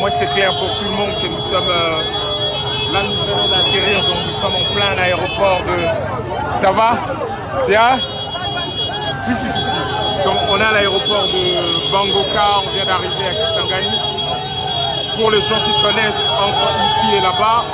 Moi, c'est clair pour tout le monde que nous sommes là, nous venons d'atterrir, donc nous sommes en plein aéroport de... Ça va? Bien? Si. Donc, on est à l'aéroport de Bangoka, on vient d'arriver à Kisangani. Pour les gens qui connaissent entre ici et là-bas,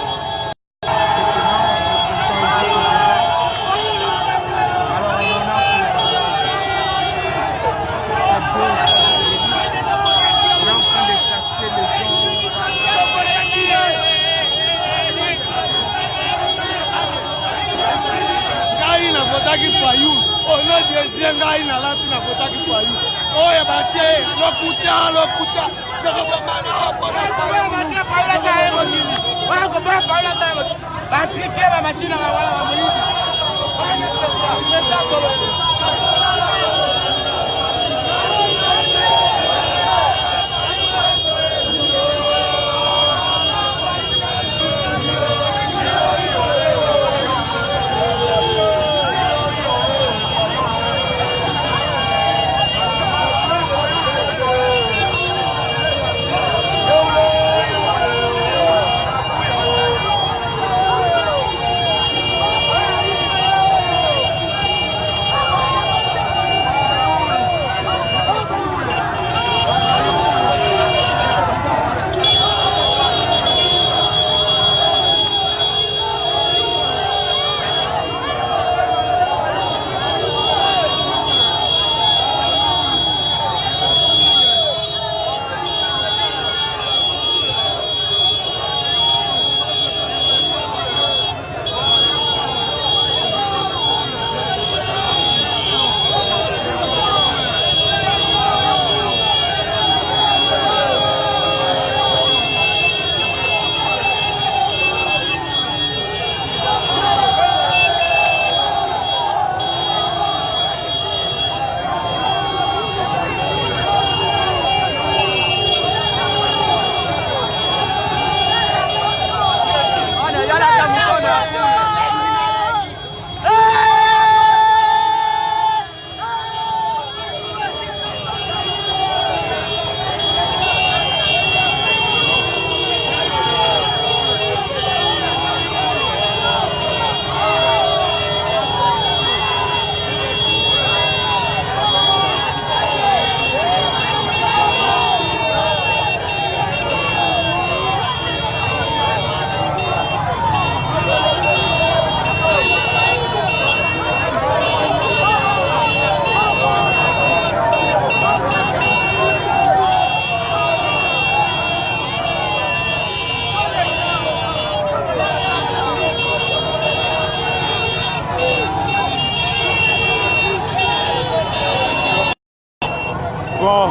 Bon,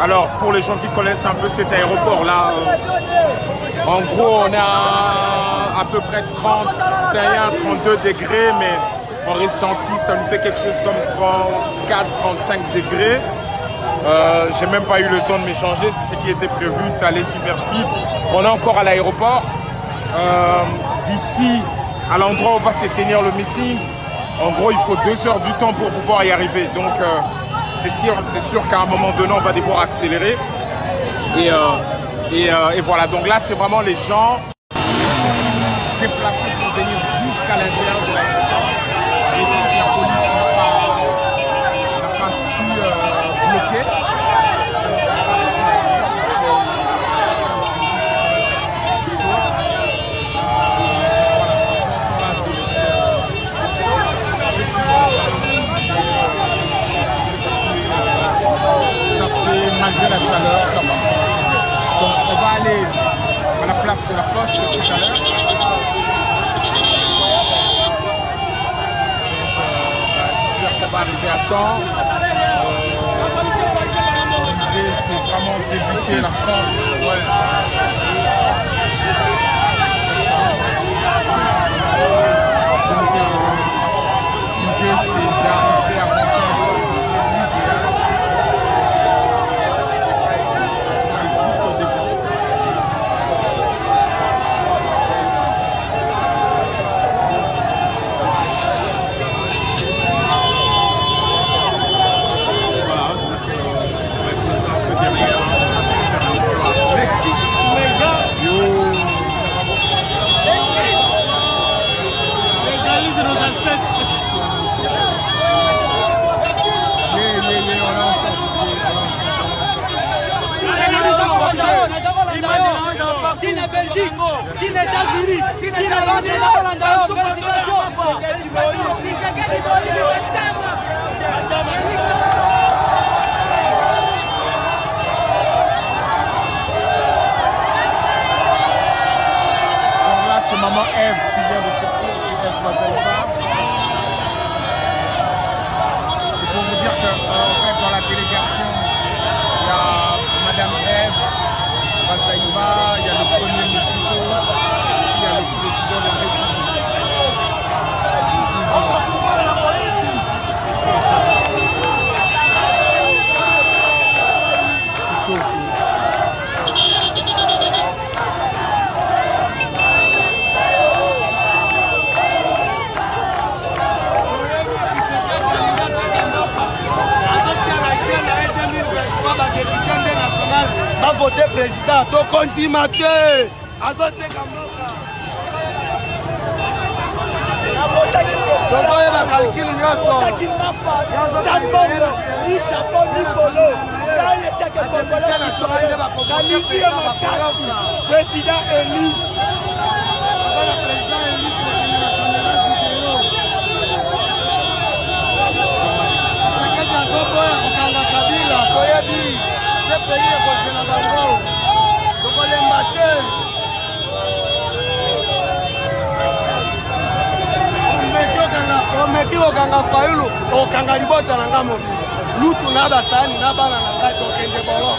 alors pour les gens qui connaissent un peu cet aéroport-là, en gros on a à peu près 31, 32 degrés, mais en ressenti ça nous fait quelque chose comme 34, 35 degrés. J'ai même pas eu le temps de m'échanger, c'est ce qui était prévu, ça allait super speed. On est encore à l'aéroport. D'ici à l'endroit où va se tenir le meeting, en gros il faut 2 heures du temps pour pouvoir y arriver. Donc c'est sûr qu'à un moment donné, on va devoir accélérer. Et voilà, donc là, c'est vraiment les gens déplacés pour venir jusqu'à l'intérieur de l'aéroport. Les gens que la police n'a pas su bloquer. Malgré la chaleur, ça va. Donc on va aller à la place de la poste tout à l'heure. J'espère qu'on va arriver à temps. L'idée c'est vraiment débuter la fin. Ouais. L'idée c'est d'arriver à 15h, ça serait l'idéal. Chine Belgique, Chine États-Unis, Chine Hollande, là, c'est maman Ève qui vient de sortir, c'est Ève Bazaïba. C'est pour vous dire que en fait, dans la délégation, il y a madame Ève Bazaïba, il y a le premier ministre, il y a le président de la République. va voter président, to condimate. Azote Gamboka. Sozo eba calcul nyoso. Sabongo, ni chapeau ni polo. Kaye teke congolais citoyen. Kamiki ya makasi. Président élu. Président élu pour la caméra vidéo. Sekeza zobo ya kukanga kabila, koyebi. Ce pays est contre la bango. Donc on les matin. Omeki okanga fayulu, okanga libota na ngamo. Lutu na basani na bana na ngai tokende bolo.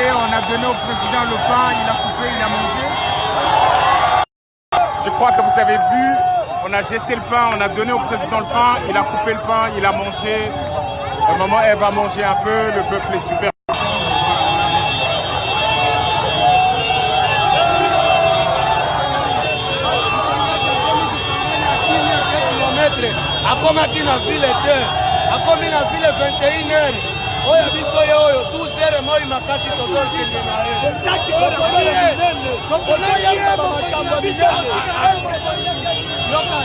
On a donné au président le pain, il a coupé, il a mangé. Je crois que vous avez vu, on a jeté le pain, on a donné au président le pain, il a coupé le pain, il a mangé. Au moment où elle va manger un peu, le peuple est super. Akomaki na ville 2, akomi na ville 21h. Oya biso ye oyo 12h moi makasi tozokende na ye. Taki oyo na minene. Ozoya makambo minene. Yoka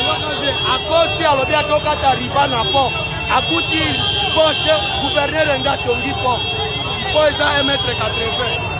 ze akosi alobi akokata riba na pont. Akuti poche gouverneur ngatongi pont. Po eza 1m80.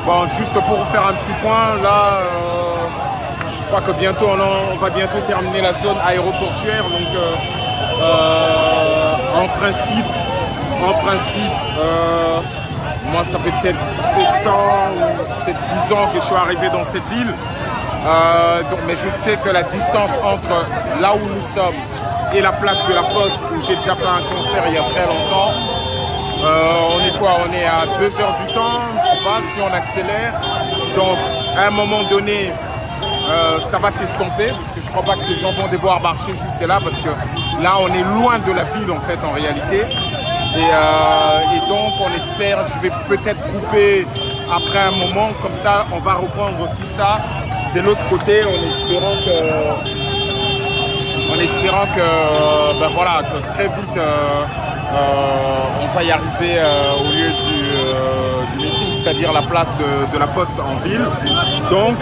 Bon, juste pour vous faire un petit point, là, je crois que bientôt on va bientôt terminer la zone aéroportuaire. Donc, en principe, moi ça fait peut-être 7 ans ou peut-être 10 ans que je suis arrivé dans cette ville. Mais je sais que la distance entre là où nous sommes et la place de la Poste, où j'ai déjà fait un concert il y a très longtemps, on est quoi? On est à 2 heures du temps, je sais pas si on accélère. Donc à un moment donné, ça va s'estomper, parce que je crois pas que ces gens vont devoir marcher jusque là, parce que là on est loin de la ville en fait en réalité. Et donc on espère, je vais peut-être couper après un moment, comme ça on va reprendre tout ça de l'autre côté en espérant que ben voilà, que très vite on va y arriver au lieu du meeting, c'est-à-dire la place de la Poste en ville. Donc,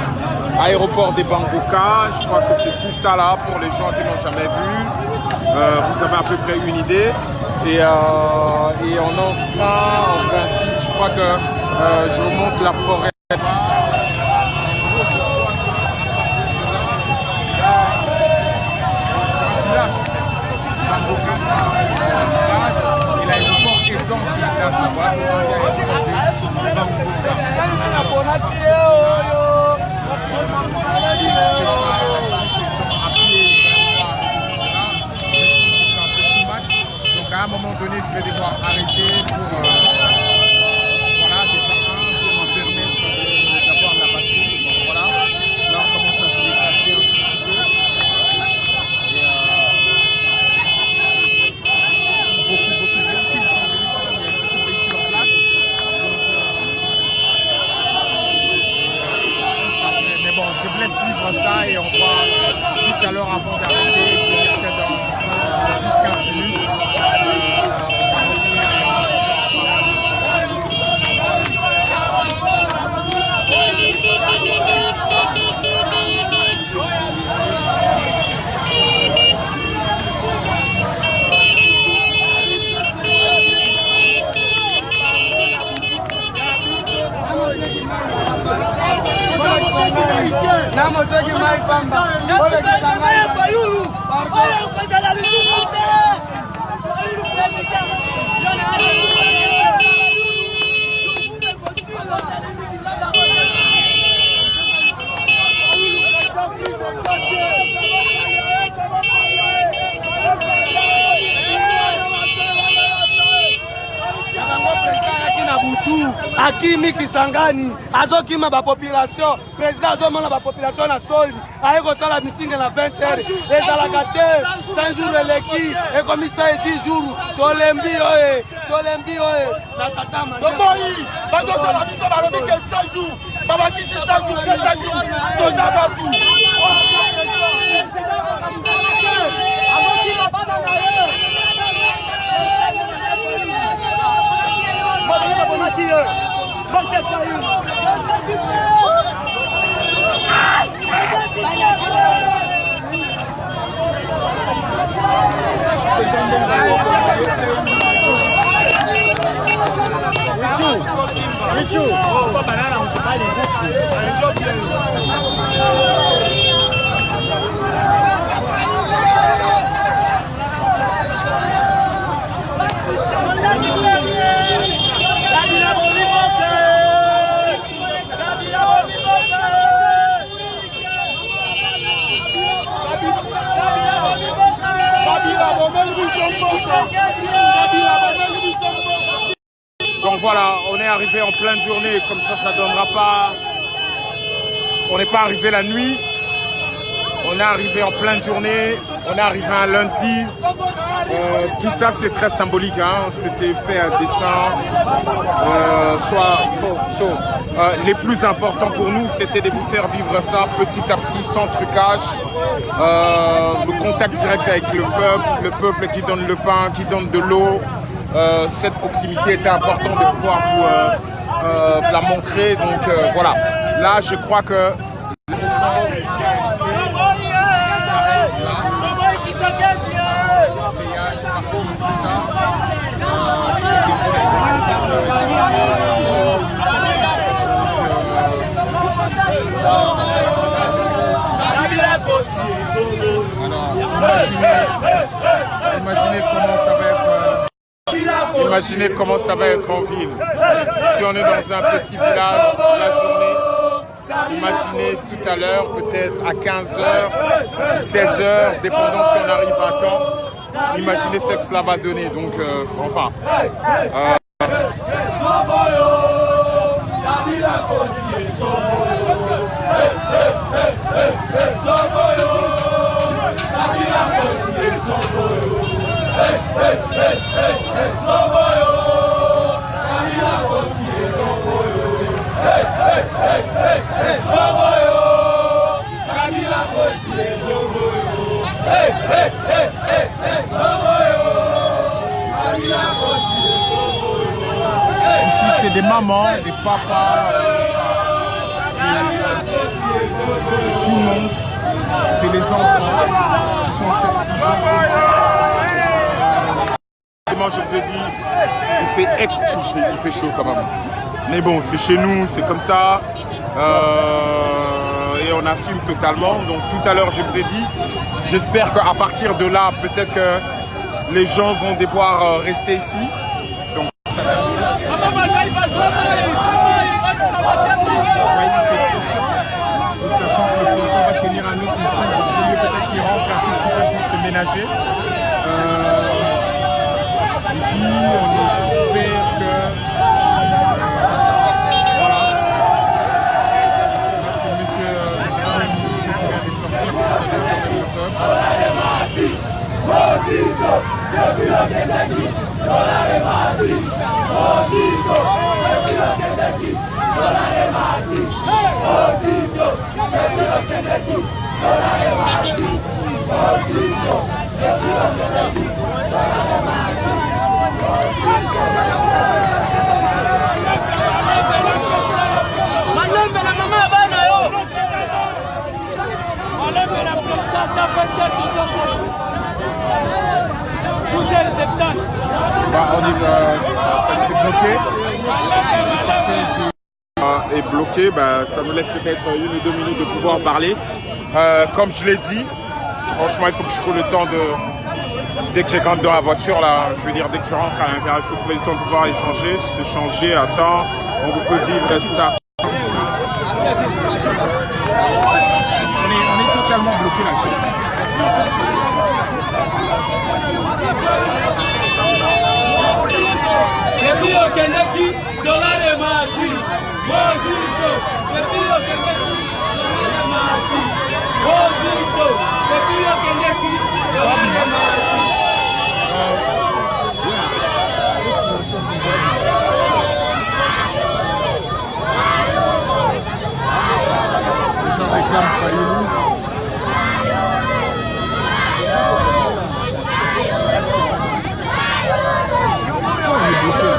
aéroport des Bamboka, je crois que c'est tout ça là pour les gens qui n'ont jamais vu. Vous avez à peu près une idée. Et on entra en principe, je crois que je remonte la forêt. Et l'aéroport est dans ce village-là. Donc à un moment donné, je vais devoir arrêter pour voilà, déjà pour me permettre d'avoir la batterie. Bon, voilà. Là, on commence à se déclencher un petit peu. Beaucoup de véhicules en place. Mais bon, je vous laisse vivre ça et on voit tout à l'heure avant d'arrêter, peut-être dans 10-15 minutes. Akimi Kisangani azokima ba population président azomona ba population na solvi ayeko sala meeting na 20h ezalaka te 5 jours eleki ekomisa 10 jours tolembi oye na tata manja tomoi bazosala biso balobi ke 100 jours babakisi 100 jours 200 jours toza batu Donc voilà, on est arrivé en pleine journée, comme ça donnera pas... On n'est pas arrivé la nuit. on est arrivé en pleine journée, on est arrivé un lundi. Tout ça c'est très symbolique, hein. C'était fait un dessin. Les plus importants pour nous, c'était de vous faire vivre ça petit à petit, sans trucage. Le contact direct avec le peuple qui donne le pain, qui donne de l'eau. Cette proximité était importante de pouvoir vous la montrer. Donc voilà, là je crois que imaginez comment ça va être en ville. Si on est dans un petit village la journée, imaginez tout à l'heure, peut-être à 15h ou 16h, dépendant si on arrive à temps. Imaginez ce que cela va donner. Donc, enfin. Ici c'est des mamans, des papas, c'est tout le monde, c'est les enfants qui sont sortis. Je vous ai dit, il fait chaud quand même. Mais bon, c'est chez nous, c'est comme ça. Et on assume totalement. Donc tout à l'heure, je vous ai dit, j'espère qu'à partir de là, peut-être que les gens vont devoir rester ici. Donc ça va sachant que le président va tenir un autre meeting, donc il vaut mieux peut-être qu'il rentre un tout petit peu pour se ménager. Et puis on espère que voilà. Là c'est monsieur qui vient de sortir pour saluer quand même le peuple. C'est bloqué. Est bloqué, bah, ça me laisse peut-être 1 ou 2 minutes de pouvoir parler. Comme je l'ai dit, franchement, il faut que je trouve le temps de... Dès que je rentre dans la voiture, là, je veux dire, dès que je rentre à l'intérieur, il faut trouver le temps de pouvoir échanger, s'échanger, attends, on vous fait vivre ça. On est totalement bloqué là. Les gens réclament Fayoulou. On est bloqué là.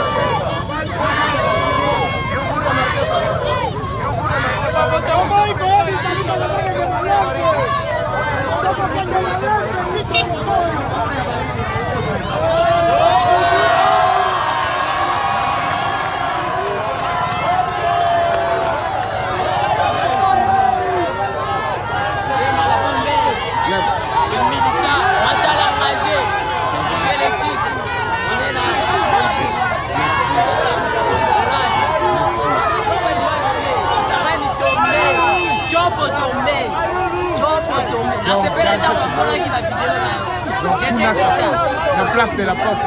La place de la poste.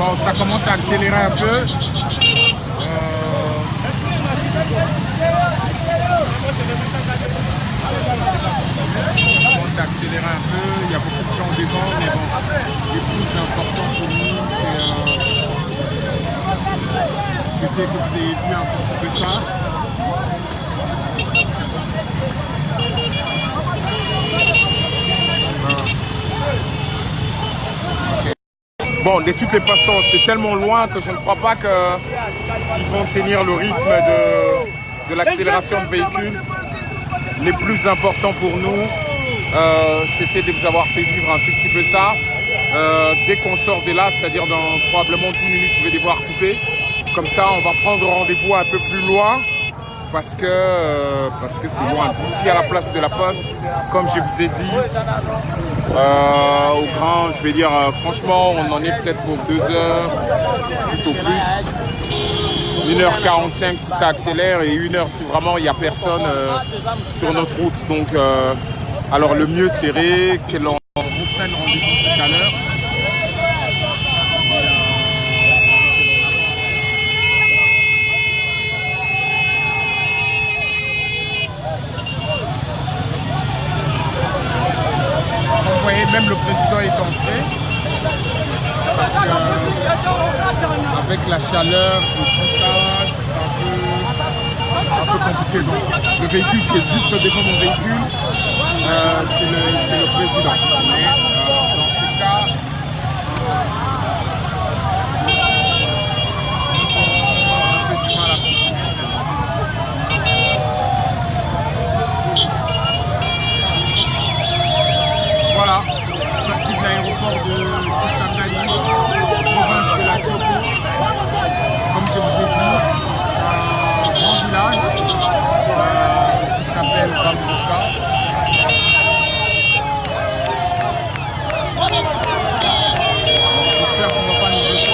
Bon, ça commence à accélérer un peu. Ça commence à accélérer un peu. Il y a beaucoup de gens devant, mais bon, le plus important pour nous, c'était que vous ayez vu un petit peu ça. Bon, de toutes les façons, c'est tellement loin que je ne crois pas qu'ils vont tenir le rythme de l'accélération de véhicules. Le plus important pour nous, c'était de vous avoir fait vivre un tout petit peu ça. Dès qu'on sort de là, c'est-à-dire dans probablement 10 minutes, je vais devoir couper. Comme ça, on va prendre rendez-vous un peu plus loin parce que c'est loin. D'ici à la place de la Poste, comme je vous ai dit, au grand, je vais dire, franchement, on en est peut-être pour 2 heures, tout au plus. 1h45 si ça accélère et 1 heure si vraiment il n'y a personne sur notre route. Donc, alors le mieux serait que l'on reprenne rendez-vous tout à l'heure. Vous voyez, même le président est entré. Parce que avec la chaleur et tout ça, c'est un peu compliqué. Donc, le véhicule qui est juste devant mon véhicule, c'est le président. Mais dans ce cas, on a un peu du mal à voilà, sortie de l'aéroport de Kisangani, province de la Choco. Comme je vous ai dit, un grand village qui s'appelle Bamboka. J'espère qu'on ne va pas nous bloquer.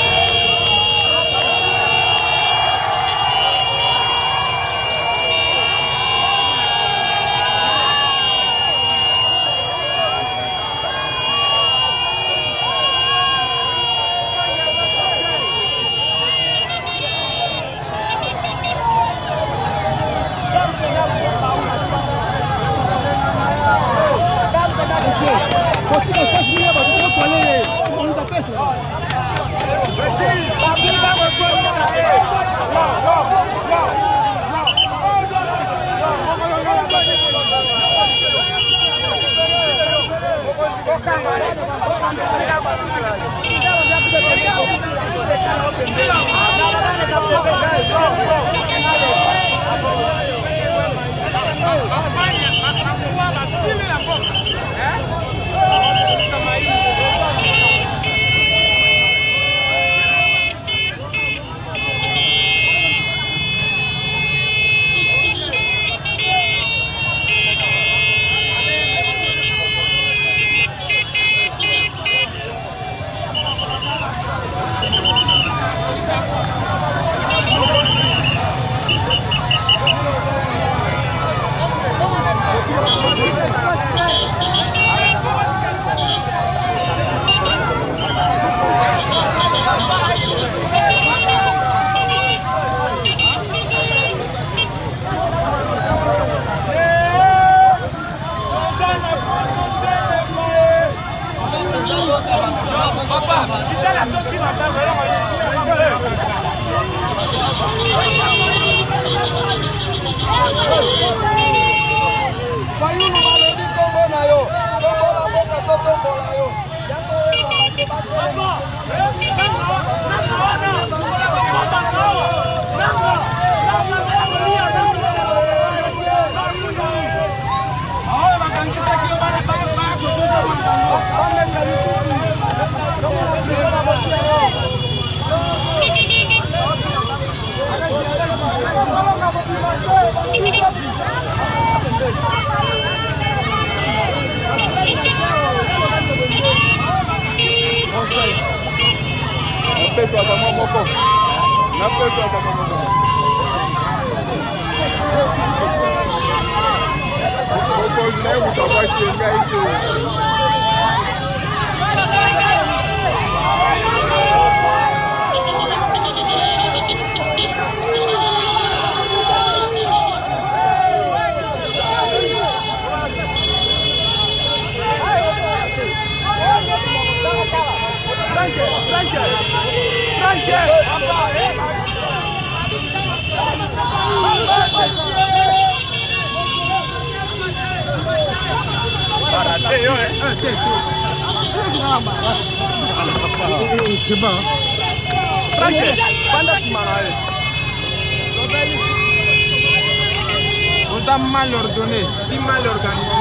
On a mal ordonné, mal organisé.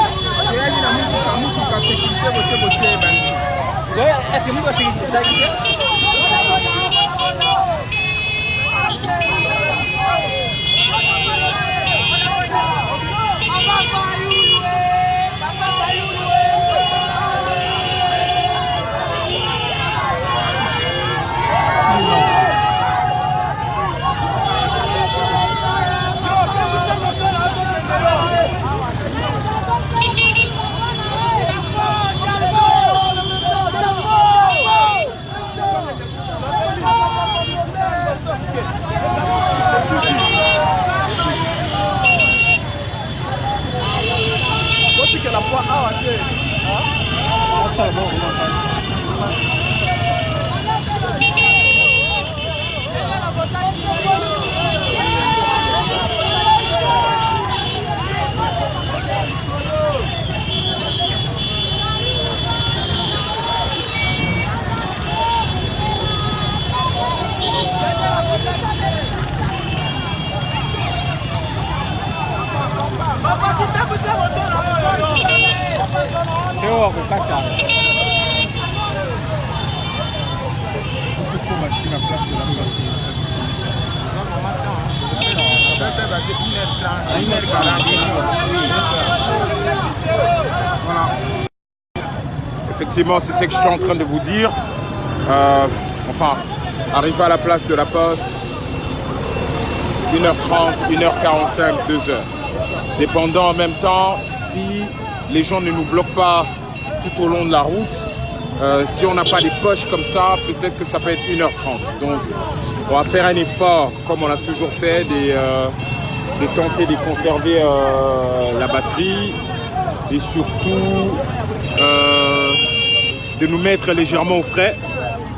Est-ce que nous avons sécurité? Voilà. Effectivement, c'est ce que je suis en train de vous dire. Enfin, arriver à la place de la Poste, 1h30, 1h45, 2h. Dépendant en même temps si les gens ne nous bloquent pas tout au long de la route. Si on n'a pas des poches comme ça, peut-être que ça peut être 1h30. Donc, on va faire un effort, comme on a toujours fait, de tenter de conserver la batterie et surtout de nous mettre légèrement au frais,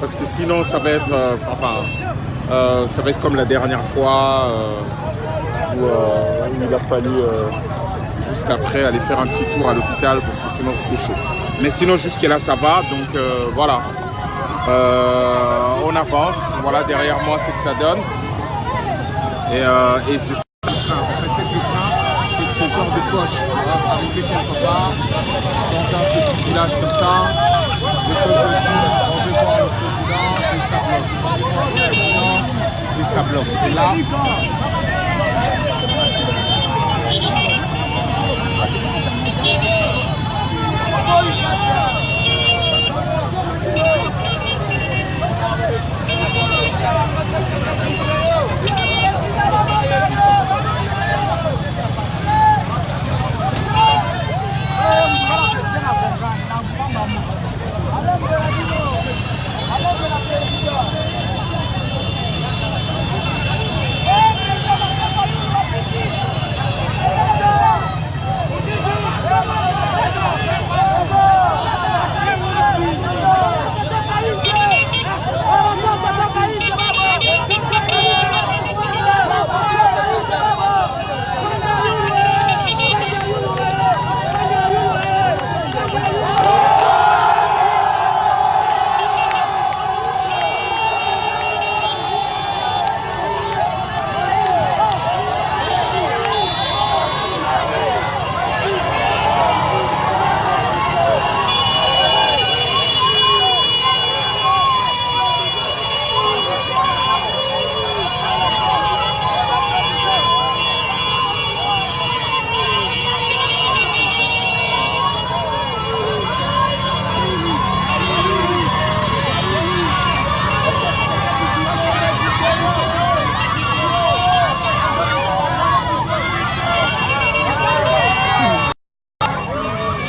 parce que sinon ça va être, ça va être comme la dernière fois où il a fallu juste après aller faire un petit tour à l'hôpital parce que sinon c'était chaud. Mais sinon jusqu'à là ça va, donc voilà. On avance, voilà derrière moi c'est que ça donne. Et c'est ça que je crains. En fait, ce que je crains, c'est ce genre de poche. Arriver quelque part, dans un petit village comme ça, le peuple dit on veut voir le président et ça bloque. On veut voir le président et ça bloque. Et là,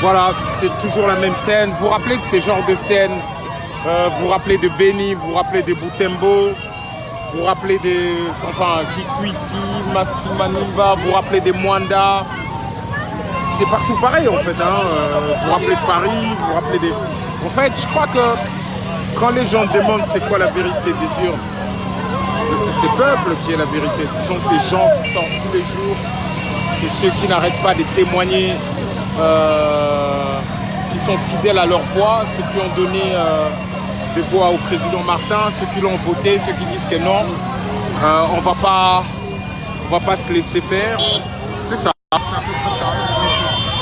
voilà, c'est toujours la même scène. Vous vous rappelez de ces genres de scènes, vous vous rappelez de Beni, vous vous rappelez de Butembo, vous vous rappelez de Kikwiti, Massimanimba, vous vous rappelez de Mwanda. C'est partout pareil en fait. Hein. Vous vous rappelez de Paris, vous vous rappelez des... En fait, je crois que Quand les gens demandent c'est quoi la vérité des urnes, c'est ces peuples qui est la vérité. Ce sont ces gens qui sortent tous les jours. C'est ceux qui n'arrêtent pas de témoigner, qui sont fidèles à leur voix, ceux qui ont donné des voix au président Martin, ceux qui l'ont voté, ceux qui disent que non. On va pas se laisser faire. C'est ça. C'est à peu près ça.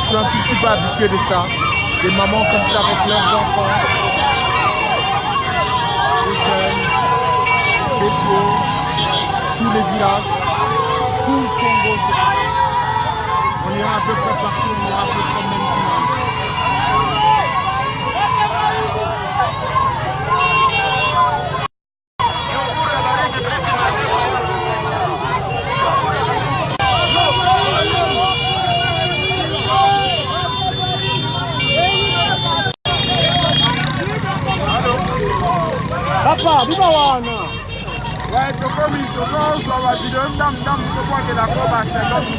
Je suis un tout petit peu habitué de ça. Des mamans comme ça avec leurs enfants. Des jeunes, des vieux, tous les villages, tout le Congo. On ira à peu près partout, on ira à peu près même images. Papa, viva wana. Ouais, tokomi, tokomi, sur la vidéo, ndam, je crois que la courbe c'est notre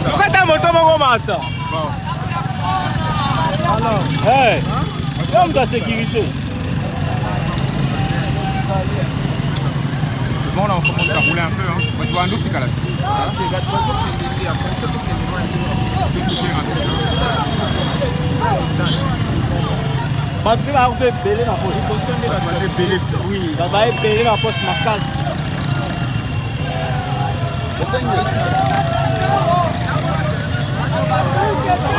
Pourquoi t'as moto mon mata? Alors, hey, homme de sécurité. C'est bon, là on commence à rouler un peu. Hein. On doit un autre cas là. Batterie va arriver belé dans la poste. Oui, va belé dans la poste ma case.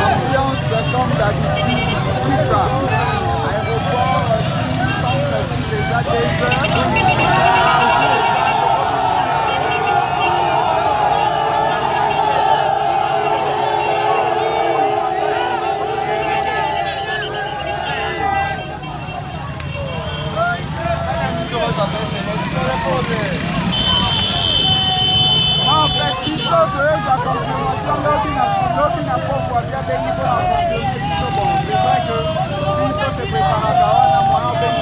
ambiance comme d'habitude ici, aéroport, déjà des heures. En fait, il faut que la confirmation l'objet n'a pas voulu bien pour la confirmation. Bon, c'est vrai que s'il faut se préparer à on a moyen de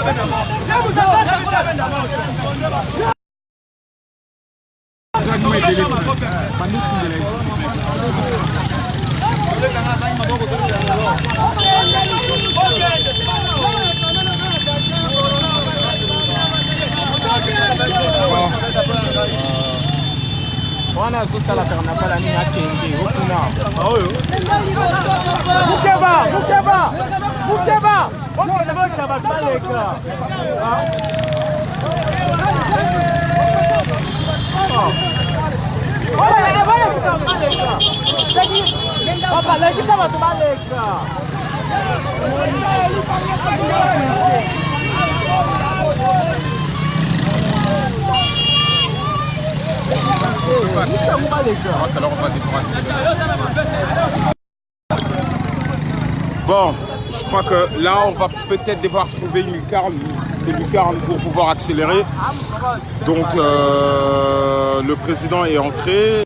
D'accord. On a tout à la carnaval à Nina-Kenge, au Kuna. Boukeba! On va pas les gars. Papa, la guitare va tomber les gars. Bon, je crois que là, on va peut-être devoir trouver une lucarne, des lucarnes pour pouvoir accélérer. Donc, le président est entré.